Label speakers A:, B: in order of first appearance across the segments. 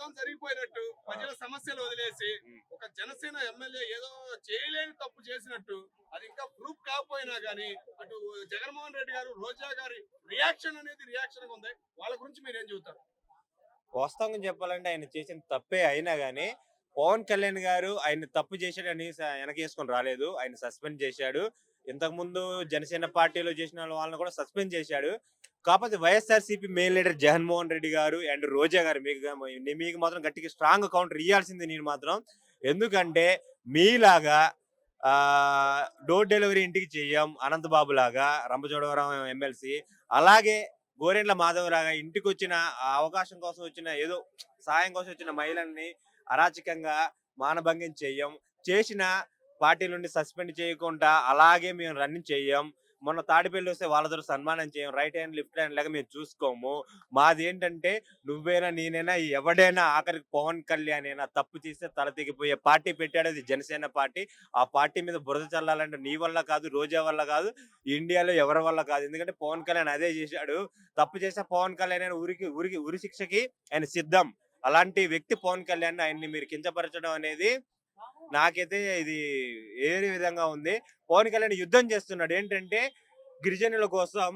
A: యుద్ధం జరిగిపోయినట్టు ప్రజల సమస్యలు వదిలేసి ఒక జనసేన ఎమ్మెల్యే ఏదో చేయలేని తప్పు చేసినట్టు అది ఇంకా ప్రూఫ్ కాకపోయినా గానీ అటు జగన్మోహన్ రెడ్డి గారు రోజా గారి రియాక్షన్ అనేది రియాక్షన్ ఉంది. వాళ్ళ గురించి మీరు ఏం చెబుతారు?
B: వాస్తవంగా చెప్పాలంటే ఆయన చేసిన తప్పే అయినా గానీ, పవన్ కళ్యాణ్ గారు ఆయన తప్పు చేశాడని వెనకేసుకొని రాలేదు. ఆయన సస్పెండ్ చేశాడు. ఇంతకుముందు జనసేన పార్టీలో చేసిన వాళ్ళని కూడా సస్పెండ్ చేశాడు. కాకపోతే వైఎస్ఆర్‌సీపీ మెయిన్ లీడర్ జగన్మోహన్ రెడ్డి గారు అండ్ రోజా గారు మీకు మాత్రం గట్టిగా స్ట్రాంగ్ కౌంటర్ ఇయ్యాల్సింది నేను మాత్రం. ఎందుకంటే మీలాగా డోర్ డెలివరీ ఇంటికి చెయ్యం అనంతబాబు లాగా రంపచోడవరం ఎమ్మెల్సీ. అలాగే గోరెంట్ల మాధవరావు ఇంటికొచ్చిన ఆ అవకాశం కోసం వచ్చిన ఏదో సహాయం కోసం వచ్చిన మహిళల్ని అరాచకంగా మానభంగం చెయ్యం. చేసిన పార్టీ నుండి సస్పెండ్ చేయకుండా అలాగే మేము రన్నింగ్ చెయ్యం. మొన్న తాడిపల్లి వస్తే వాళ్ళతో సన్మానం చేయం. రైట్ హ్యాండ్, లెఫ్ట్ హ్యాండ్ లాగా మేము చూసుకోము. మాదేంటంటే నువ్వైనా నేనైనా ఎవడైనా ఆఖరికి పవన్ కళ్యాణ్ అయినా తప్పు చేస్తే తల తెగిపోయే పార్టీ పెట్టాడు అది జనసేన పార్టీ. ఆ పార్టీ మీద బురద చల్లాలంటే నీ వల్ల కాదు, రోజా వల్ల కాదు, ఇండియాలో ఎవరి వల్ల కాదు. ఎందుకంటే పవన్ కళ్యాణ్ అదే చేశాడు. తప్పు చేస్తే పవన్ కళ్యాణ్ ఆయన ఉరి శిక్షకి ఆయన సిద్ధం. అలాంటి వ్యక్తి పవన్ కళ్యాణ్. ఆయన్ని మీరు కించపరచడం అనేది నాకైతే ఇది ఏరే విధంగా ఉంది. పవన్ కళ్యాణ్ యుద్ధం చేస్తున్నాడు. ఏంటంటే గిరిజనుల కోసం,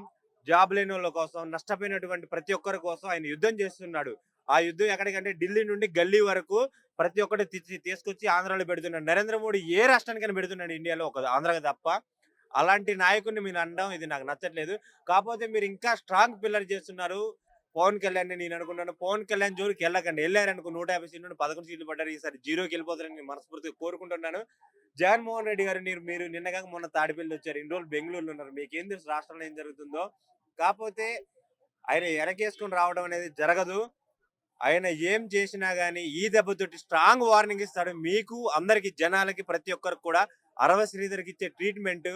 B: జాబ్ లేని వాళ్ళ కోసం, నష్టపోయినటువంటి ప్రతి ఒక్కరి కోసం ఆయన యుద్ధం చేస్తున్నాడు. ఆ యుద్ధం ఎక్కడికంటే ఢిల్లీ నుండి గల్లీ వరకు ప్రతి ఒక్కటి తీసుకొచ్చి ఆంధ్రాలో పెడుతున్నాడు. నరేంద్ర మోడీ ఏ రాష్ట్రానికైనా పెడుతున్నాడు ఇండియాలో, ఒక ఆంధ్రాకి తప్ప. అలాంటి నాయకుడిని మీరు అనడం ఇది నాకు నచ్చట్లేదు. కాకపోతే మీరు ఇంకా స్ట్రాంగ్ పిల్లర్ చేస్తున్నారు పవన్ కళ్యాణ్. నేను అనుకుంటాను పవన్ కళ్యాణ్ జోలికి వెళ్ళకండి. వెళ్ళారనుకో 150 సీట్లు నుండి 11 సీట్లు పడ్డారు. ఈసారి జీరోకి వెళ్ళిపోతారని నేను మనస్ఫూర్తిగా కోరుకుంటున్నాను. జగన్మోహన్ రెడ్డి గారు మీరు నిన్నగాక మొన్న తాడిపల్లి వచ్చారు. ఇన్ని రోజులు బెంగళూరులో ఉన్నారు. మీకేం తెలుసు రాష్ట్రంలో ఏం జరుగుతుందో. కాకపోతే ఆయన వెనకేసుకొని రావడం అనేది జరగదు. ఆయన ఏం చేసినా గానీ ఈ దెబ్బతోటి స్ట్రాంగ్ వార్నింగ్ ఇస్తాడు. మీకు అందరికి జనాలకి ప్రతి ఒక్కరికి కూడా అరవ శ్రీధర్కి ఇచ్చే ట్రీట్మెంట్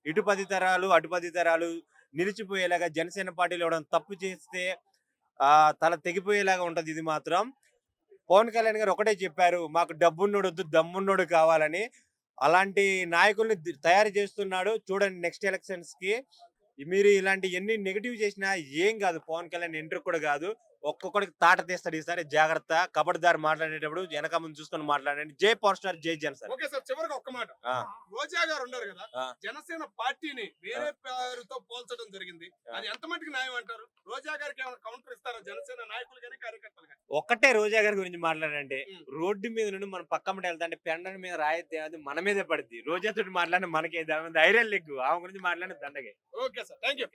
B: ఇటు 10 తరాలు అటు 10 తరాలు నిలిచిపోయేలాగా జనసేన పార్టీలో ఇవ్వడం తప్పు చేస్తే తల తెగిపోయేలాగా ఉంటది ఇది మాత్రం. పవన్ కళ్యాణ్ గారు ఒకటే చెప్పారు, మాకు డబ్బున్నోడు వద్దు దమ్మున్నోడు కావాలని. అలాంటి నాయకుల్ని తయారు చేస్తున్నాడు. చూడండి నెక్స్ట్ ఎలక్షన్స్ కి మీరు ఇలాంటి ఎన్ని నెగిటివ్ చేసినా ఏం కాదు. పవన్ కళ్యాణ్ ఎంట్రీ కూడా కాదు. ఒక్కొక్కడికి తాట తీస్తాడు ఈసారి. జాగ్రత్త. కబడ్దారు మాట్లాడేటప్పుడు వెనక ముందు చూసుకొని మాట్లాడండి. జై పవర్ స్టార్, జై జనసేన.
A: ఓకే సార్, చివరికి ఒక్క మాట. రోజా గారు ఉన్నారు కదా, జనసేన పార్టీని వేరే పేరుతో పోల్చడం జరిగింది. అది ఎంత మటుకు న్యాయం అంటారు? రోజా గారికి ఏమైనా కౌంటర్ ఇస్తారా జనసేన నాయకులు కానీ కార్యకర్తలు కానీ?
B: ఒక్కటే రోజా గారి గురించి మాట్లాడండి. రోడ్డు మీద నుండి మనం పక్కన వెళ్తా అంటే పెండ మీద రాయితే అది మన మీదే పడుద్ది. రోజా తోటి మాట్లాడిన మనకి ధైర్యం లెగ్గు. ఆమె గురించి మాట్లాడిన దండగే.
A: Okay sir, thank you.